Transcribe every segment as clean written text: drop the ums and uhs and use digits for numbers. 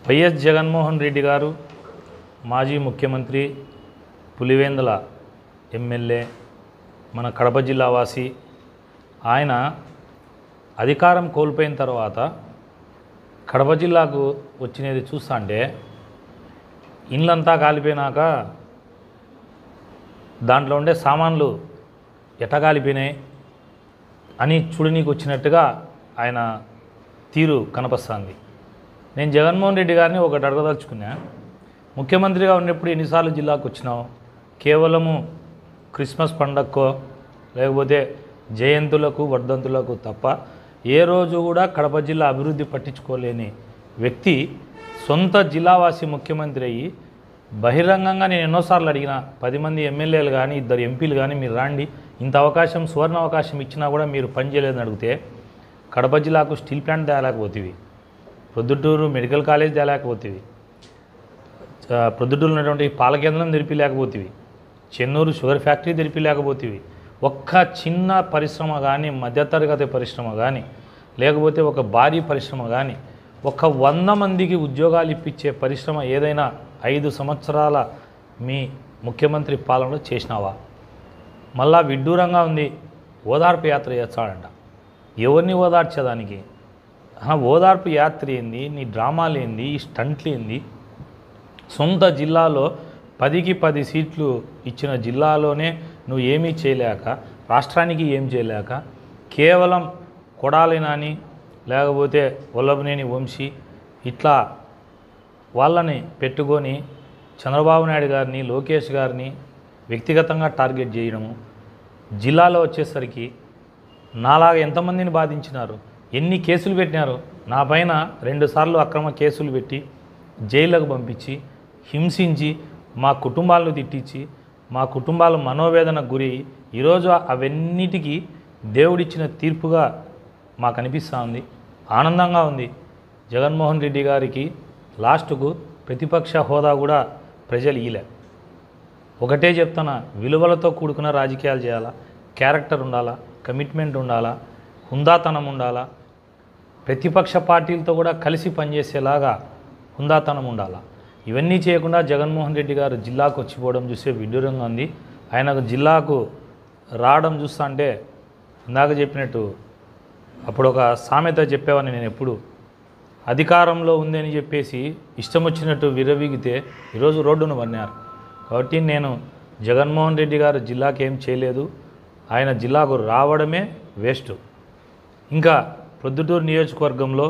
YS Jaganmohan Reddy గారు మాజీ ముఖ్యమంత్రి, పులివెందుల ఎమ్మెల్యే, మన కడప జిల్లా వాసి. ఆయన అధికారం కోల్పోయిన తర్వాత కడప జిల్లాకు వచ్చినది చూస్తుంటే ఇండ్లంతా కాలిపోయినాక దాంట్లో ఉండే సామాన్లు ఎటగాలిపోయినాయి అని చూడనీకి వచ్చినట్టుగా ఆయన తీరు కనపస్తుంది. నేను జగన్మోహన్ రెడ్డి గారిని ఒకటి అడగదలుచుకున్నా. ముఖ్యమంత్రిగా ఉన్నప్పుడు ఎన్నిసార్లు జిల్లాకు వచ్చినావు? కేవలము క్రిస్మస్ పండగకో లేకపోతే జయంతులకు వర్ధంతులకు తప్ప ఏ రోజు కూడా కడప జిల్లా అభివృద్ధి పట్టించుకోలేని వ్యక్తి సొంత జిల్లావాసి ముఖ్యమంత్రి అయ్యి బహిరంగంగా నేను ఎన్నోసార్లు అడిగిన 10 మంది ఎమ్మెల్యేలు కానీ 2 ఎంపీలు కానీ మీరు రాండి, ఇంత అవకాశం సువర్ణ అవకాశం ఇచ్చినా కూడా మీరు పనిచేయలేదని అడిగితే కడప జిల్లాకు స్టీల్ ప్లాంట్ తేలేకపోతేవి, ప్రొద్దుటూరు మెడికల్ కాలేజ్ తేలేకపోతేవి, ప్రొద్దుటూరు ఉన్నటువంటి పాల కేంద్రం తెరిపిలేకపోతేవి, చెన్నూరు షుగర్ ఫ్యాక్టరీ తెరిపిలేకపోతేవి, ఒక్క చిన్న పరిశ్రమ కానీ మధ్యతరగతి పరిశ్రమ కానీ లేకపోతే ఒక భారీ పరిశ్రమ కానీ ఒక 100 మందికి ఉద్యోగాలు ఇప్పించే పరిశ్రమ ఏదైనా 5 సంవత్సరాల మీ ముఖ్యమంత్రి పాలనలో చేసినావా? మళ్ళా విడ్డూరంగా ఉంది, ఓదార్పు యాత్ర చేస్తాడంట. ఎవరిని ఓదార్చేదానికి? ఓదార్పు యాత్ర ఏంది? నీ డ్రామాలు ఏంది? ఈ స్టంట్లు ఏంది? సొంత జిల్లాలో 10కి 10 సీట్లు ఇచ్చిన జిల్లాలోనే నువ్వు ఏమీ చేయలేక, రాష్ట్రానికి ఏం చేయలేక, కేవలం కొడాలి నాని లేకపోతే వల్లభనేని వంశీ ఇట్లా వాళ్ళని పెట్టుకొని చంద్రబాబు నాయుడు గారిని, లోకేష్ గారిని వ్యక్తిగతంగా టార్గెట్ చేయడము. జిల్లాలో వచ్చేసరికి నాలాగా ఎంతమందిని బాధించినారు, ఎన్ని కేసులు పెట్టినారు? నా పైన 2 సార్లు అక్రమ కేసులు పెట్టి జైళ్ళకు పంపించి హింసించి మా కుటుంబాలను తిట్టించి మా కుటుంబాల మనోవేదనకు గురి. ఈరోజు అవన్నిటికీ దేవుడిచ్చిన తీర్పుగా మాకు అనిపిస్తూ ఉంది. ఆనందంగా ఉంది. జగన్మోహన్ రెడ్డి గారికి లాస్ట్కు ప్రతిపక్ష హోదా కూడా ప్రజలు ఇయ్యలే. ఒకటే చెప్తున్నా, విలువలతో కూడుకున్న రాజకీయాలు చేయాలా, క్యారెక్టర్ ఉండాలా, కమిట్మెంట్ ఉండాలా, హుందాతనం ఉండాలా, ప్రతిపక్ష పార్టీలతో కూడా కలిసి పనిచేసేలాగా హుందాతనం ఉండాలా. ఇవన్నీ చేయకుండా జగన్మోహన్ రెడ్డి గారు జిల్లాకు వచ్చిపోవడం చూస్తే విడ్డూరంగా ఉంది. ఆయనకు జిల్లాకు రావడం చూస్తా అంటే ఇందాక చెప్పినట్టు అప్పుడు ఒక సామెత చెప్పేవాడిని నేను, ఎప్పుడు అధికారంలో ఉందని చెప్పేసి ఇష్టం వచ్చినట్టు విర్రవీగితే ఈరోజు రోడ్డును పన్నారు. కాబట్టి నేను జగన్మోహన్ రెడ్డి గారు జిల్లాకి ఏం చేయలేదు, ఆయన జిల్లాకు రావడమే వేస్ట్. ఇంకా ప్రొద్దుటూరు నియోజకవర్గంలో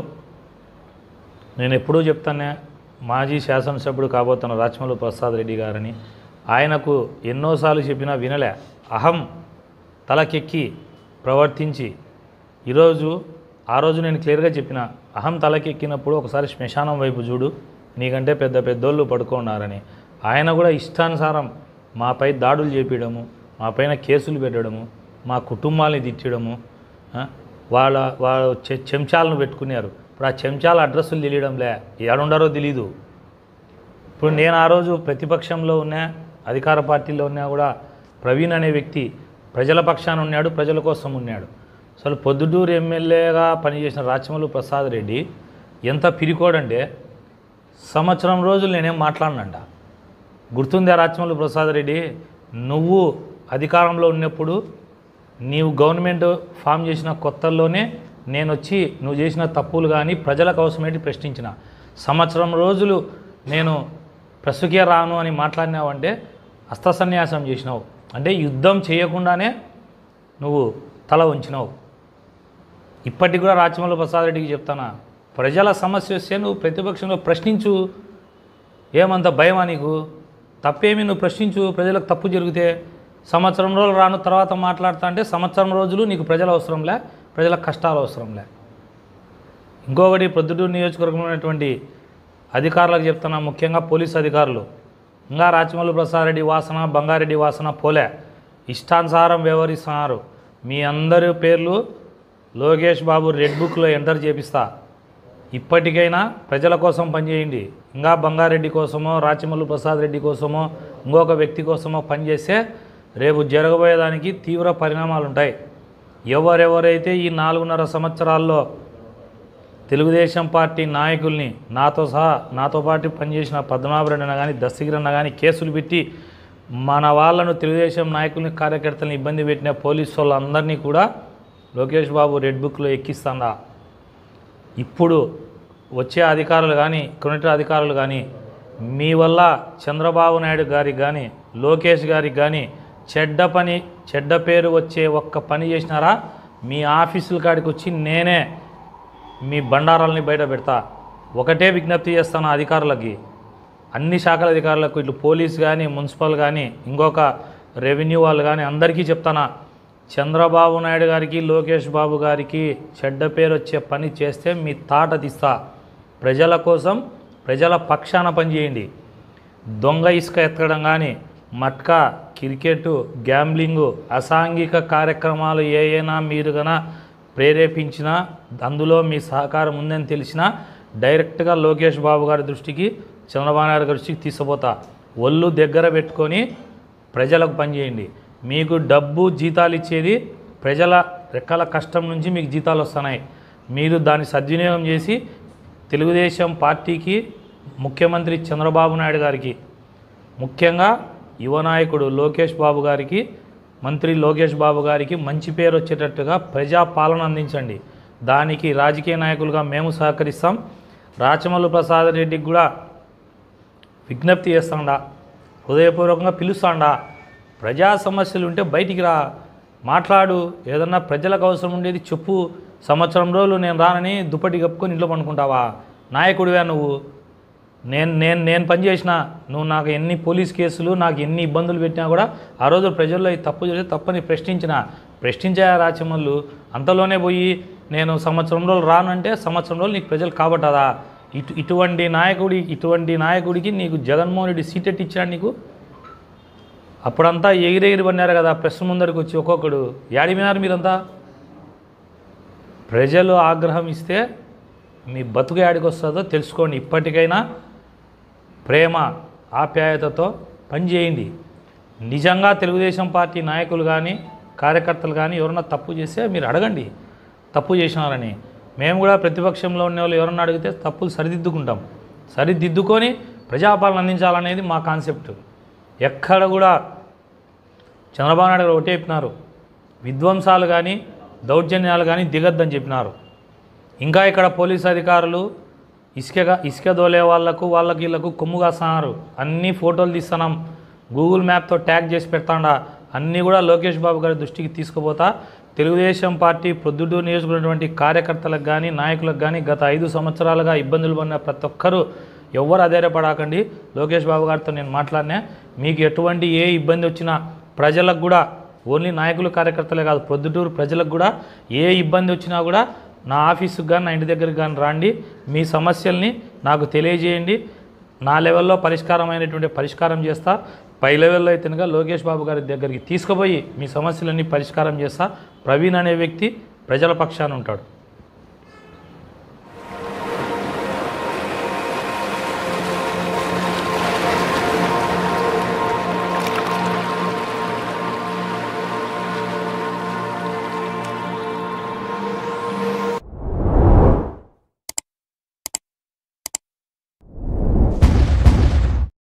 నేను ఎప్పుడూ చెప్తానే, మాజీ శాసనసభ్యుడు కాబోతున్న రాచమల్లు ప్రసాద్ రెడ్డి గారని ఆయనకు ఎన్నోసార్లు చెప్పినా వినలే. అహం తలకెక్కి ప్రవర్తించి ఆ రోజు నేను క్లియర్గా చెప్పిన, అహం తలకెక్కినప్పుడు ఒకసారి శ్మశానం వైపు చూడు, నీకంటే పెద్దోళ్ళు పడుకున్నారని. ఆయన కూడా ఇష్టానుసారం మాపై దాడులు చేపించడము, మా పైన కేసులు పెట్టడము, మా కుటుంబాలని తిట్టడము, వాళ్ళ చెంచాలను పెట్టుకున్నారు. ఇప్పుడు ఆ చెంచాల అడ్రస్సులు తెలియడంలే, ఏడుండారో తెలీదు. ఇప్పుడు నేను ఆ రోజు ప్రతిపక్షంలో ఉన్నా, అధికార పార్టీలో ఉన్నా కూడా ప్రవీణ్ అనే వ్యక్తి ప్రజల పక్షాన ఉన్నాడు, ప్రజల కోసం ఉన్నాడు. అసలు పొద్దుటూరు ఎమ్మెల్యేగా పనిచేసిన రాచమల్లు ప్రసాద్ రెడ్డి ఎంత పిరికోడంటే, సంవత్సరం రోజులు నేనేం మాట్లాడనంట. గుర్తుందా రాచమల్లు ప్రసాద్ రెడ్డి? నువ్వు అధికారంలో ఉన్నప్పుడు నీవు గవర్నమెంట్ ఫామ్ చేసిన కొత్తల్లోనే నేను వచ్చి నువ్వు చేసిన తప్పులు కానీ ప్రజలకు అవసరమేంటి ప్రశ్నించిన. సంవత్సరం రోజులు నేను ప్రస్తుకే రాను అని మాట్లాడినావంటే హస్తసన్యాసం చేసినావు, అంటే యుద్ధం చేయకుండానే నువ్వు తల ఉంచినావు. ఇప్పటికి కూడా రాచమల్లు ప్రసాద్ రెడ్డికి చెప్తానా, ప్రజల సమస్య వస్తే నువ్వు ప్రతిపక్షంలో ప్రశ్నించు. ఏమంత భయమా నీకు? తప్పేమి, నువ్వు ప్రశ్నించు. ప్రజలకు తప్పు జరిగితే సంవత్సరం రోజులు రాను తర్వాత మాట్లాడుతా అంటే సంవత్సరం రోజులు నీకు ప్రజల అవసరంలే, ప్రజల కష్టాలు అవసరంలే. ఇంకొకటి, ప్రొద్దుటూరు నియోజకవర్గంలో ఉన్నటువంటి అధికారులకు చెప్తున్నా, ముఖ్యంగా పోలీసు అధికారులు, ఇంకా రాచమల్లు ప్రసాద్ రెడ్డి వాసన, బంగారెడ్డి వాసన పోలే, ఇష్టానుసారం వ్యవహరిస్తున్నారు. మీ అందరి పేర్లు లోకేష్ బాబు రెడ్ బుక్లో ఎంటర్ చేపిస్తా. ఇప్పటికైనా ప్రజల కోసం పనిచేయండి. ఇంకా బంగారెడ్డి కోసమో, రాచమల్లు ప్రసాద్ రెడ్డి కోసమో, ఇంకొక వ్యక్తి కోసమో పనిచేస్తే రేపు జరగబోయేదానికి తీవ్ర పరిణామాలు ఉంటాయి. ఎవరెవరైతే ఈ 4.5 సంవత్సరాల్లో తెలుగుదేశం పార్టీ నాయకుల్ని నాతో సహా నాతో పాటు పనిచేసిన పద్మనాభరెడ్డి అన్న కానీ దస్తగిరి అన్న కానీ కేసులు పెట్టి మన వాళ్ళను తెలుగుదేశం నాయకుల్ని కార్యకర్తలను ఇబ్బంది పెట్టిన పోలీసు వాళ్ళందరినీ కూడా లోకేష్ బాబు రెడ్ బుక్లో ఎక్కిస్తాడా? ఇప్పుడు వచ్చే అధికారులు కానీ కొన్నిటి అధికారులు కానీ మీ వల్ల చంద్రబాబు నాయుడు గారికి కానీ లోకేష్ గారికి కానీ చెడ్డ పేరు వచ్చే ఒక్క పని చేసినారా? మీ ఆఫీసుల కాడికి వచ్చి నేనే మీ బండారాలని బయట పెడతా. ఒకటే విజ్ఞప్తి చేస్తాను అధికారులకి, అన్ని శాఖల అధికారులకు, ఇట్లు పోలీస్ కానీ మున్సిపల్ కానీ ఇంకొక రెవెన్యూ వాళ్ళు కానీ అందరికీ చెప్తానా, చంద్రబాబు నాయుడు గారికి లోకేష్ బాబు గారికి చెడ్డ పేరు వచ్చే పని చేస్తే మీ తాట తీస్తా. ప్రజల కోసం ప్రజల పక్షాన పనిచేయండి. దొంగ ఇసుక ఎత్తడం కానీ మట్కా క్రికెట్ గ్యాంబ్లింగు అసాంఘిక కార్యక్రమాలు ఏమైనా మీరు గన ప్రేరేపించినా అందులో మీ సహకారం ఉందని తెలిసినా డైరెక్ట్గా లోకేష్ బాబు గారి దృష్టికి చంద్రబాబు నాయుడు గారి దృష్టికి తీసుకుపోతా. ఒళ్ళు దగ్గర పెట్టుకొని ప్రజలకు పనిచేయండి. మీకు డబ్బు జీతాలు ఇచ్చేది ప్రజల రెక్కల కష్టం నుంచి మీకు జీతాలు వస్తున్నాయి. మీరు దాన్ని సద్వినియోగం చేసి తెలుగుదేశం పార్టీకి ముఖ్యమంత్రి చంద్రబాబు నాయుడు గారికి ముఖ్యంగా యువ నాయకుడు లోకేష్ బాబు గారికి మంత్రి లోకేష్ బాబు గారికి మంచి పేరు వచ్చేటట్టుగా ప్రజాపాలన అందించండి. దానికి రాజకీయ నాయకులుగా మేము సహకరిస్తాం. రాచమల్లు ప్రసాద్ రెడ్డికి కూడా విజ్ఞప్తి చేస్తాడా, హృదయపూర్వకంగా పిలుస్తాడా, ప్రజా సమస్యలు ఉంటే బయటికి రా, మాట్లాడు, ఏదన్నా ప్రజలకు అవసరం ఉండేది చెప్పు. సంవత్సరం రోజులు నేను రానని దుప్పటి కప్పుకొని ఇంట్లో పండుకుంటావా? నాయకుడివా నువ్వు? నేను పనిచేసిన, నువ్వు నాకు ఎన్ని పోలీస్ కేసులు నాకు ఎన్ని ఇబ్బందులు పెట్టినా కూడా ఆ రోజు ప్రజల్లో ఈ తప్పు చేసి తప్పని ప్రశ్నించా రాచమల్లు. అంతలోనే పోయి నేను సంవత్సరం రోజులు రానంటే సంవత్సరం రోజులు నీకు ప్రజలు కాబట్టదా? ఇటువంటి నాయకుడికి నీకు జగన్మోహన్ రెడ్డి సీటెట్ ఇచ్చాడు నీకు. అప్పుడంతా ఎగిరెగిరి పడినారు కదా ప్రెస్ ముందరికి వచ్చి ఒక్కొక్కడు. యాడిమినారు మీరంతా? ప్రజలు ఆగ్రహం ఇస్తే మీ బతుకు యాడికి వస్తుందో తెలుసుకోండి. ఇప్పటికైనా ప్రేమ ఆప్యాయతతో పనిచేయండి. నిజంగా తెలుగుదేశం పార్టీ నాయకులు కానీ కార్యకర్తలు కానీ ఎవరన్నా తప్పు చేస్తే మీరు అడగండి తప్పు చేసినారని. మేము కూడా ప్రతిపక్షంలో ఉన్న వాళ్ళు ఎవరన్నా అడిగితే తప్పులు సరిదిద్దుకొని ప్రజాపాలన అందించాలనేది మా కాన్సెప్ట్. ఎక్కడ కూడా చంద్రబాబు నాయుడు గారు ఒకటే చెప్పినారు, విధ్వంసాలు కానీ దౌర్జన్యాలు కానీ దిగద్దని చెప్పినారు. ఇంకా ఇక్కడ పోలీసు అధికారులు ఇసుక దోలే వాళ్ళకి వీళ్ళకు కొమ్ము కాస్తున్నారు. అన్ని ఫోటోలు తీస్తున్నాం, గూగుల్ మ్యాప్తో ట్యాగ్ చేసి పెడతాడా. అన్నీ కూడా లోకేష్ బాబు గారి దృష్టికి తీసుకుపోతా. తెలుగుదేశం పార్టీ ప్రొద్దుటూరు నియోజకవర్గటువంటి కార్యకర్తలకు కానీ నాయకులకు కానీ గత 5 సంవత్సరాలుగా ఇబ్బందులు పడిన ప్రతి ఒక్కరూ ఎవరు అధైర్యపడకండి. లోకేష్ బాబు గారితో నేను మాట్లాడినా, మీకు ఎటువంటి ఏ ఇబ్బంది వచ్చినా ప్రజలకు కూడా, ఓన్లీ నాయకులు కార్యకర్తలే కాదు ప్రొద్దుటూరు ప్రజలకు కూడా ఏ ఇబ్బంది వచ్చినా కూడా నా ఆఫీసుకు కానీ నా ఇంటి దగ్గరికి కానీ రండి, మీ సమస్యల్ని నాకు తెలియజేయండి. నా లెవెల్లో పరిష్కారం చేస్తా. పై లెవెల్లో అయితే కనుక లోకేష్ బాబు గారి దగ్గరికి తీసుకుపోయి మీ సమస్యలన్నీ పరిష్కారం చేస్తా. ప్రవీణ్ అనే వ్యక్తి ప్రజల పక్షాన ఉంటాడు.